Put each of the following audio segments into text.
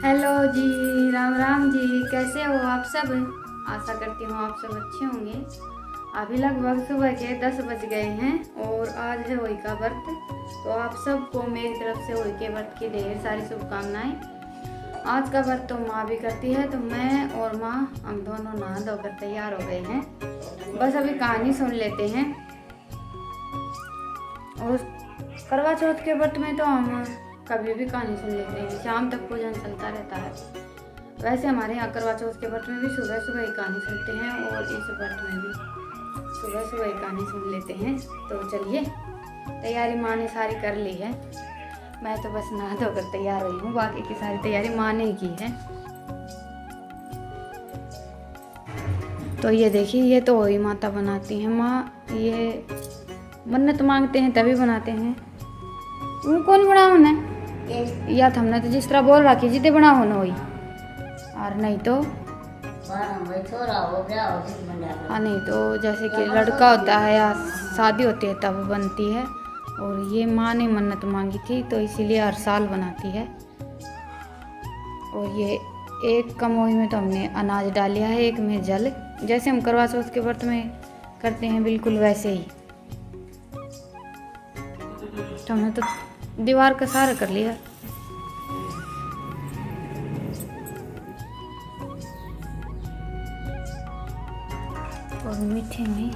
Hello जी, राम राम जी। कैसे हो आप सब? आशा करती हूँ आप सब अच्छे होंगे। अभी लगभग सुबह के 10 बज गए हैं और आज है होली का व्रत। तो आप सबको मेरी तरफ से होली के व्रत की ढेर सारी शुभकामनाएं। आज का व्रत तो माँ भी करती है, तो मैं और माँ हम दोनों नहा धोकर तैयार हो गए हैं। बस अभी कहानी सुन लेते हैं। और करवा चौथ के व्रत में तो हम कभी भी कहानी सुन लेते हैं, शाम तक पूजन चलता रहता है। वैसे हमारे यहाँ करवा चौथ के व्रत में भी सुबह सुबह ही कहानी सुनते हैं और इस व्रत में भी सुबह सुबह ही कहानी सुन लेते हैं। तो चलिए, तैयारी माँ ने सारी कर ली है, मैं तो बस नहा धोकर तैयार हुई हूँ। बाकी की सारी तैयारी माँ ने ही की है। तो ये देखिए, ये तो वही माता बनाती हैं माँ। ये मन्नत मांगते हैं तभी बनाते हैं। वो कौन बनाओ ना या हमने तो जिस तरह बोल रहा कि जितने बनाओ ना वही, और नहीं तो नहीं तो जैसे कि लड़का होता है या शादी होती है तब बनती है। और ये माँ ने मन्नत मांगी थी तो इसीलिए हर साल बनाती है। और ये एक कमोई में तो हमने अनाज डाल लिया है, एक में जल, जैसे हम करवा चौथ के व्रत में करते हैं बिल्कुल वैसे ही। तो हमने तो दीवार का सारा कर लिया। और मीठे में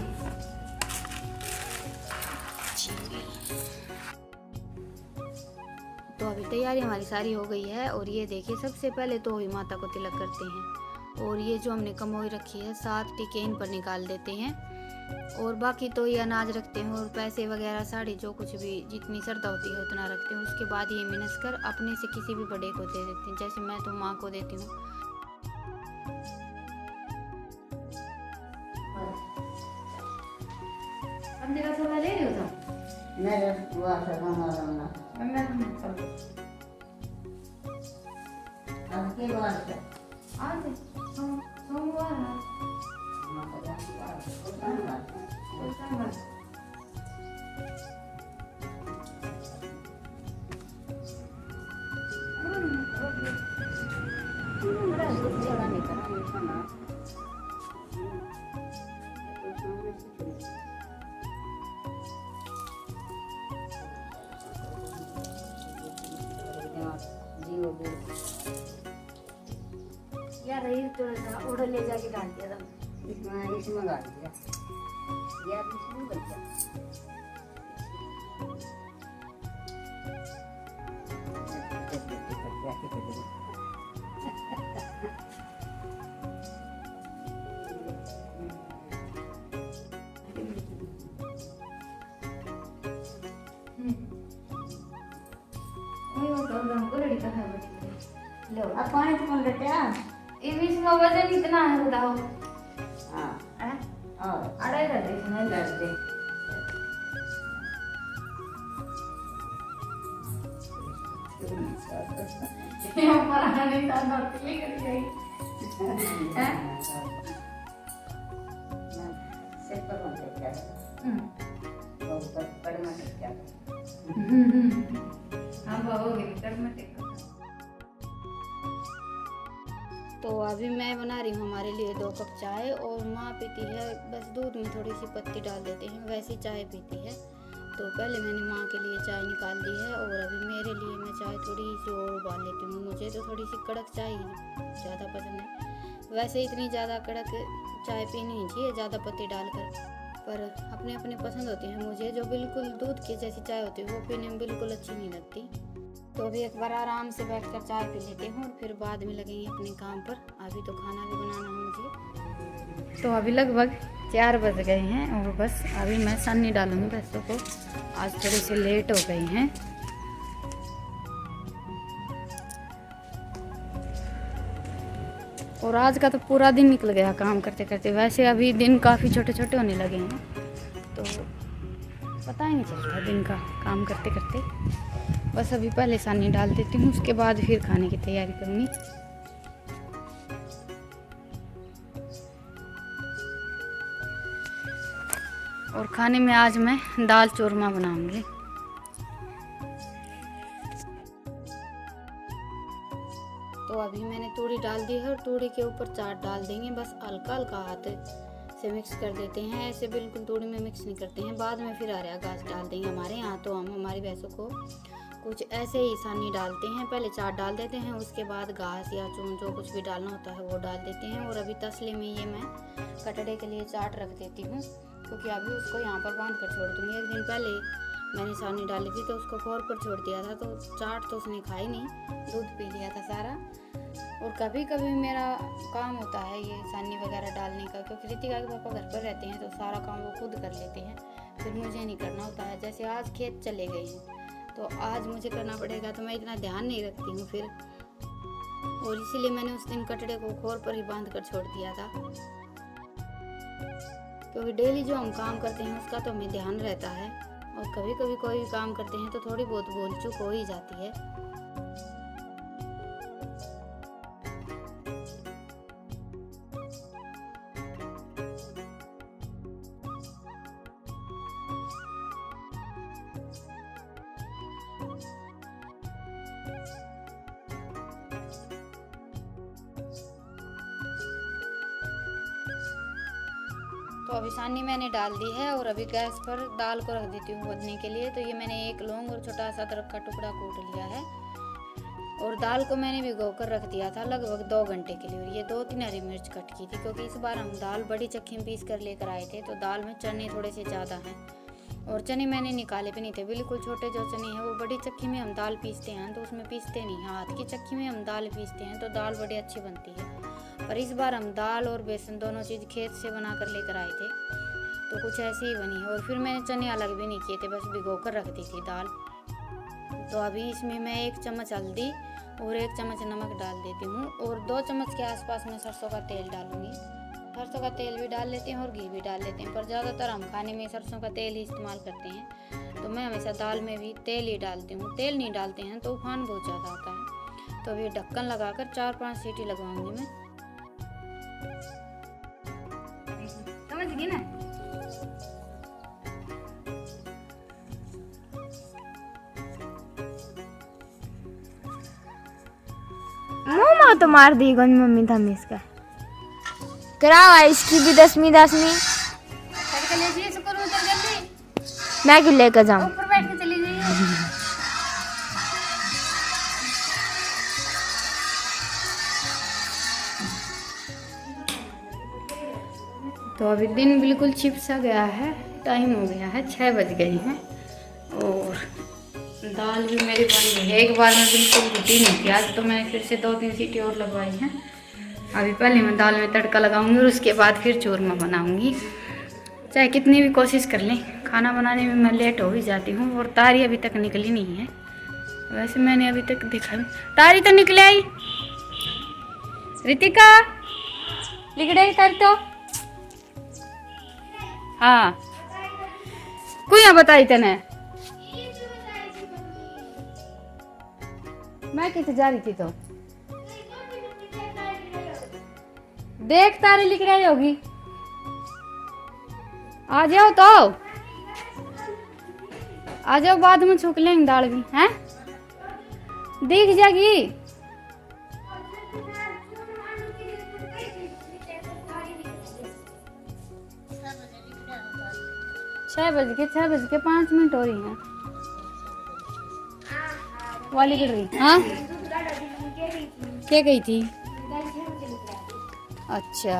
तो अभी तैयारी हमारी सारी हो गई है। और ये देखिए, सबसे पहले तो ही माता को तिलक करते हैं। और ये जो हमने कमोई रखी है 7 टीके इन पर निकाल देते हैं। और बाकी तो ये अनाज रखते हैं और पैसे वगैरह साड़ी जो कुछ भी जितनी श्रद्धा होती है उतना रखते हैं। उसके बाद ये मिनस कर अपने से किसी भी बड़े को दे देते हैं, जैसे मैं तो माँ को देती हूँ। अंधेरा थोड़ा ले रही हो तो मेरे बुआ से मंगा मैं अब के बात है आज सोमवार है। यार रही थोड़ा सा ऑर्डर ले जाके डाल दिया था इसमें डाल दिया यार इसमें बच गया लो अब पानी तो कौन लेते हैं इसका वजन इतना है, बताओ। हाँ और अड़ाई रहते इसमें लड़ते हमारा नहीं था नौकरी कर गई हैं से पर कौन लेते हैं बहुत बड़े में लेते हैं हाँ बहु कर में टेका। तो अभी मैं बना रही हूँ हमारे लिए 2 कप चाय। और माँ पीती है बस दूध में थोड़ी सी पत्ती डाल देते हैं, वैसी चाय पीती है। तो पहले मैंने माँ के लिए चाय निकाल दी है और अभी मेरे लिए मैं चाय थोड़ी सी और उबाल लेती हूँ। मुझे तो थोड़ी सी कड़क चाय ज़्यादा पसंद है। वैसे इतनी ज़्यादा कड़क चाय पीनी नहीं चाहिए ज़्यादा पत्ती डालकर, पर अपने अपने पसंद होती है। मुझे जो बिल्कुल दूध की जैसी चाय होती है वो पीने में बिल्कुल अच्छी नहीं लगती। तो अभी एक बार आराम से बैठकर चाय पी लेते हैं और फिर बाद में लगेंगे अपने काम पर। अभी तो खाना भी बनाना है मुझे। तो अभी लगभग 4 बज गए हैं और बस अभी मैं सन्नी डालूंगी भैंसों को। आज थोड़ी सी लेट हो गई हैं। और आज का तो पूरा दिन निकल गया काम करते करते। वैसे अभी दिन काफ़ी छोटे छोटे होने लगे हैं, तो पता ही नहीं चलता दिन का काम करते करते। बस अभी पहले सानी डाल देती हूँ, उसके बाद फिर खाने की तैयारी करूँगी। और खाने में आज मैं दाल चूरमा बनाऊँगी। तो अभी मैंने तूड़ी डाल दी है और तूड़ी के ऊपर चाट डाल देंगे, बस हल्का हल्का हाथ से मिक्स कर देते हैं, ऐसे बिल्कुल तूड़ी में मिक्स नहीं करते हैं। बाद में फिर हरा घास डाल देंगे। हमारे यहाँ तो हम हमारी भैंसों को कुछ ऐसे ही सानी डालते हैं, पहले चाट डाल देते हैं, उसके बाद घास या चून जो कुछ भी डालना होता है वो डाल देते हैं। और अभी तसले में ये मैं कटड़े के लिए चाट रख देती हूँ, क्योंकि अभी उसको यहाँ पर बांध कर छोड़ दूँगी। एक दिन पहले मैंने सानी डाली थी तो उसको खोर पर छोड़ दिया था, तो चाट तो उसने खाई नहीं, दूध पी लिया था सारा। और कभी कभी मेरा काम होता है ये सानी वगैरह डालने का, क्योंकि रितिका के पापा घर पर रहते हैं तो सारा काम वो खुद कर लेते हैं, फिर मुझे नहीं करना होता है। जैसे आज खेत चले गए हैं तो आज मुझे करना पड़ेगा, तो मैं इतना ध्यान नहीं रखती हूँ फिर, और इसीलिए मैंने उस दिन कटड़े को खोर पर ही बांध कर छोड़ दिया था, क्योंकि डेली जो हम काम करते हैं उसका तो हमें ध्यान रहता है, और कभी कभी कोई भी काम करते हैं तो थोड़ी बहुत भूल चूक हो ही जाती है। तो अभी सानी मैंने डाल दी है और अभी गैस पर दाल को रख देती हूँ भुनने के लिए। तो ये मैंने एक लौंग और छोटा सा अदरक का टुकड़ा कूट लिया है, और दाल को मैंने भिगो कर रख दिया था लगभग 2 घंटे के लिए। और ये 2-3 हरी मिर्च कट की थी, क्योंकि इस बार हम दाल बड़ी चक्की में पीस कर लेकर आए थे, तो दाल में चने थोड़े से ज़्यादा हैं, और चने मैंने निकाले भी नहीं थे, बिल्कुल छोटे जो चने हैं वो बड़ी चक्की में हम दाल पीसते हैं तो उसमें पीसते नहीं, हाथ की चक्की में हम दाल पीसते हैं तो दाल बड़ी अच्छी बनती है। पर इस बार हम दाल और बेसन दोनों चीज़ खेत से बना कर लेकर आए थे, तो कुछ ऐसी ही बनी है। और फिर मैंने चने अलग भी नहीं किए थे, बस भिगो कर रख दी थी दाल। तो अभी इसमें मैं 1 चम्मच हल्दी और 1 चम्मच नमक डाल देती हूँ, और 2 चम्मच के आसपास मैं सरसों का तेल डालूँगी। सरसों का तेल भी डाल लेते हैं और घी भी डाल लेते हैं, पर ज़्यादातर हम खाने में सरसों का तेल ही इस्तेमाल करते हैं, तो मैं हमेशा दाल में भी तेल ही डालती हूँ। तेल नहीं डालते हैं तो उफान बहुत ज़्यादा आता है। तो अभी ढक्कन लगाकर 4-5 सीटी लगवाऊंगी मैं। समझ गई ना? मुँह तो मार दी गई मम्मी था इसका कराओ इसकी भी 10वीं मैं क्यों लेकर जाऊँ, ऊपर बैठ के चली जाइए। तो अभी दिन बिल्कुल छिप सा गया है, टाइम हो गया है 6 बज गए हैं, और दाल भी मेरी बन गई है। एक बार में बिल्कुल घुटी नहीं थी, आज तो मैंने फिर से 2-3 सीटी और लगवाई हैं। अभी पहले मैं दाल में तड़का लगाऊंगी और उसके बाद फिर चूरमा बनाऊंगी। चाहे कितनी भी कोशिश कर लें, खाना बनाने में मैं लेट हो ही जाती हूँ। और तारी अभी तक निकली नहीं है, वैसे मैंने अभी तक देखा नहीं। तारी तो निकले आई, रितिका लिखड़े तारी तो हाँ कोई बताई तेने, मैं कितने जा रही थी तो देख तारी लिख रही होगी। आ जाओ तो आ जाओ, बाद में छुक लेंगे दाल भी हैं, दिख जाएगी। 6:05 हो रही है वाली गिर रही। हाँ क्या गई थी? अच्छा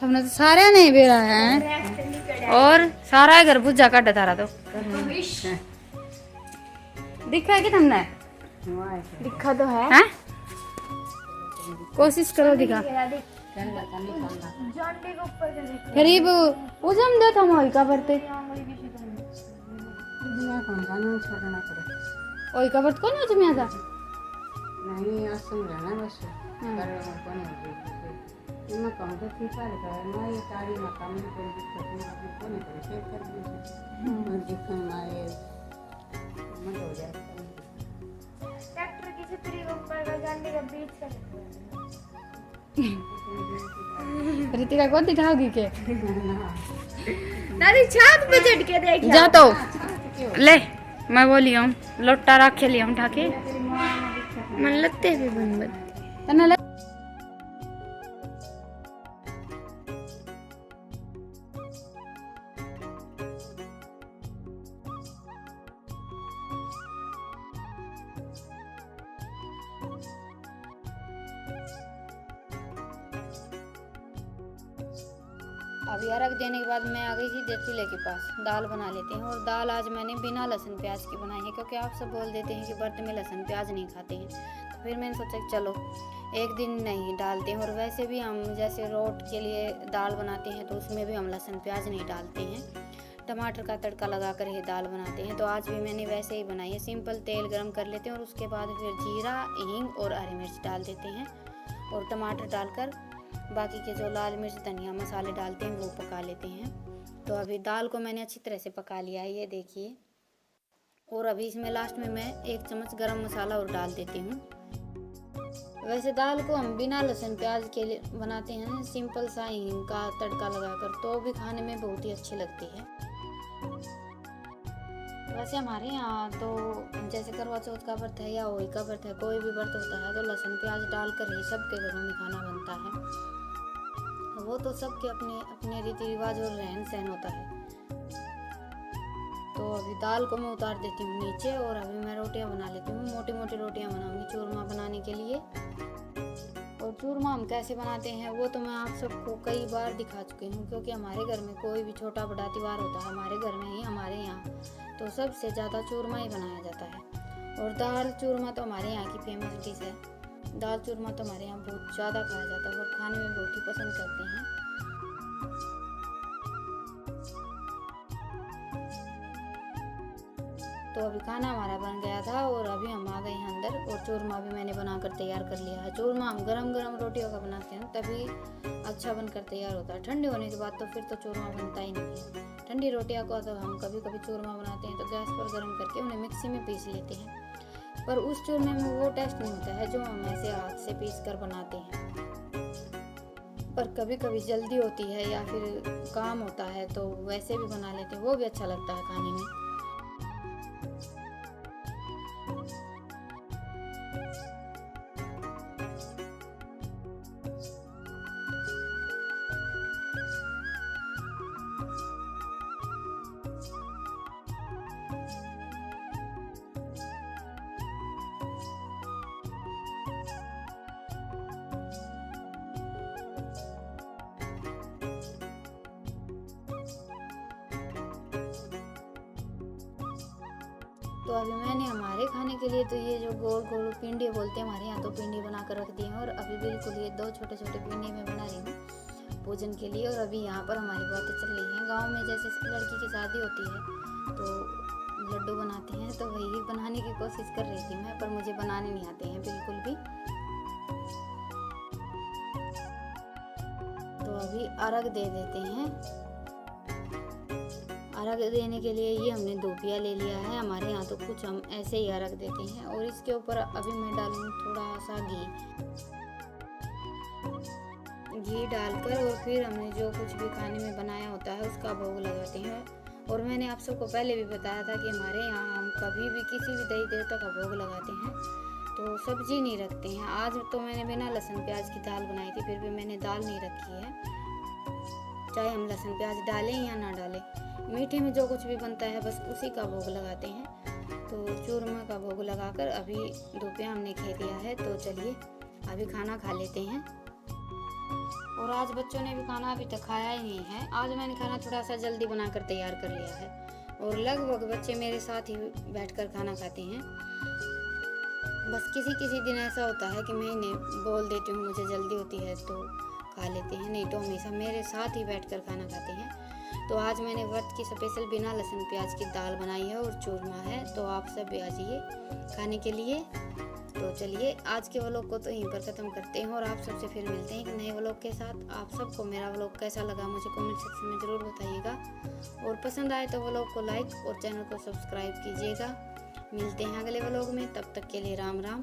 तुमने तो सारे नहीं बेरा है, और सारा घर भुजा काटा तारा तो दिखा है कि तुमने? दिखा तो है, हैं? कोशिश करो दिखा। करीब उजम दे था मोई का बरते ओई का बरत कौन उजम आता नहीं असम रहना बस पर कौन है मैं कहूं तो ठीक है ना, ये तारी मकान में कोई दिक्कत नहीं, आपने कौन है शेयर कर दिया और देखो हमारे मत हो जाए ट्रैक्टर की छतरी के ऊपर का गांडी का बीच का रितिका को दिखाओगी के? दादी छत पे चढ़ के देख जा तो ले, मैं बोली हूँ लोटा रखे लिया हूँ ठाके मन लगते भी बन अभी अर्घ देने के बाद मैं आ गई थी चूल्हे के पास। दाल बना लेते हैं, और दाल आज मैंने बिना लहसुन प्याज की बनाई है, क्योंकि आप सब बोल देते हैं कि व्रत में लहसुन प्याज नहीं खाते हैं। तो फिर मैंने सोचा कि चलो एक दिन नहीं डालते हैं। और वैसे भी हम जैसे रोट के लिए दाल बनाते हैं तो उसमें भी हम लहसुन प्याज नहीं डालते हैं, टमाटर का तड़का लगा कर ही दाल बनाते हैं। तो आज भी मैंने वैसे ही बनाई है। सिंपल तेल गरम कर लेते हैं और उसके बाद फिर जीरा, हींग और हरी मिर्च डाल देते हैं, और टमाटर डालकर बाकी के जो लाल मिर्च, धनिया, मसाले डालते हैं वो पका लेते हैं। तो अभी दाल को मैंने अच्छी तरह से पका लिया है, ये देखिए। और अभी इसमें लास्ट में मैं 1 चम्मच गरम मसाला और डाल देती हूँ। वैसे दाल को हम बिना लहसुन प्याज के लिए बनाते हैं, सिंपल सा हींग का तड़का लगाकर, तो भी खाने में बहुत ही अच्छी लगती है। वैसे हमारे यहाँ तो जैसे करवा चौथ का व्रत है या होली का व्रत है, कोई भी व्रत होता है तो लहसुन प्याज डालकर ही सबके घरों में खाना बनता है। वो तो सबके अपने अपने रीति रिवाज और रहन सहन होता है। तो अभी दाल को मैं उतार देती हूँ नीचे, और अभी मैं रोटियां बना लेती हूँ। मोटी मोटी रोटियां बनाऊंगी चूरमा बनाने के लिए। और चूरमा हम कैसे बनाते हैं वो तो मैं आप सबको कई बार दिखा चुकी हूँ, क्योंकि हमारे घर में कोई भी छोटा बड़ा त्योहार होता है, हमारे घर में ही, हमारे यहाँ तो सबसे ज़्यादा चूरमा ही बनाया जाता है। और दाल चूरमा तो हमारे यहाँ की फेमस डिश है। दाल चूरमा तो हमारे यहाँ बहुत ज़्यादा खाया जाता है और खाने में बहुत ही पसंद करते हैं। तो अभी खाना हमारा बन गया था और अभी हम आ गए हैं अंदर, और चूरमा भी मैंने बनाकर तैयार कर लिया है। चूरमा हम गरम गरम रोटियों का बनाते हैं तभी अच्छा बनकर तैयार होता है। ठंडे होने के बाद तो फिर तो चूरमा बनता ही नहीं है। ठंडी रोटियां को तो हम कभी कभी चूरमा बनाते हैं तो गैस पर गर्म करके उन्हें मिक्सी में पीस लेते हैं, पर उस चूरमे में वो टेस्ट नहीं होता है जो हम ऐसे हाथ से पीस कर बनाते हैं। पर कभी कभी जल्दी होती है या फिर काम होता है तो वैसे भी बना लेते हैं, वो भी अच्छा लगता है खाने में। तो अभी मैंने हमारे खाने के लिए तो ये जो गोल गोल पिंडी बोलते हैं हमारे यहाँ, तो पिंडी बना कर रख दी है। और अभी बिल्कुल ये 2 छोटे छोटे पिंडी में बना रही हूँ पूजन के लिए। और अभी यहाँ पर हमारी बातें चल रही हैं। गांव में जैसे लड़की की शादी होती है तो लड्डू बनाते हैं, तो वही बनाने की कोशिश कर रही थी मैं, पर मुझे बनाने नहीं आते हैं बिल्कुल भी। तो अभी अर्घ दे देते हैं। अर्घ देने के लिए ये हमने धोपिया ले लिया है। हमारे यहाँ तो कुछ हम ऐसे ही अर्घ देते हैं। और इसके ऊपर अभी मैं डालूंगी थोड़ा सा घी डालकर, और फिर हमने जो कुछ भी खाने में बनाया होता है उसका भोग लगाते हैं। और मैंने आप सबको पहले भी बताया था कि हमारे यहाँ हम कभी भी किसी भी देवी देवता का भोग लगाते हैं तो सब्जी नहीं रखते हैं। आज तो मैंने बिना लहसुन प्याज की दाल बनाई थी, फिर भी मैंने दाल नहीं रखी है, चाहे हम लहसुन प्याज डालें या ना डालें। मीठे में जो कुछ भी बनता है बस उसी का भोग लगाते हैं। तो चूरमा का भोग लगाकर अभी धोपिया हमने खा लिया है। तो चलिए अभी खाना खा लेते हैं। और आज बच्चों ने भी खाना अभी तक खाया ही नहीं है। आज मैंने खाना थोड़ा सा जल्दी बनाकर तैयार कर लिया है, और लगभग बच्चे मेरे साथ ही बैठकर खाना खाते हैं। बस किसी किसी दिन ऐसा होता है कि मैं इन्हें बोल देती हूँ मुझे जल्दी होती है तो खा लेते हैं, नहीं तो हमेशा मेरे साथ ही बैठकर खाना खाते हैं। तो आज मैंने व्रत की स्पेशल बिना लहसुन प्याज की दाल बनाई है और चूरमा है, तो आप सब भी आ जाइए खाने के लिए। तो चलिए आज के व्लॉग को तो यहीं पर ख़त्म करते हैं, और आप सबसे फिर मिलते हैं एक नए व्लॉग के साथ। आप सबको मेरा व्लॉग कैसा लगा मुझे कमेंट सेक्शन में ज़रूर बताइएगा, और पसंद आए तो व्लॉग को लाइक और चैनल को सब्सक्राइब कीजिएगा। मिलते हैं अगले व्लॉग में, तब तक के लिए राम राम।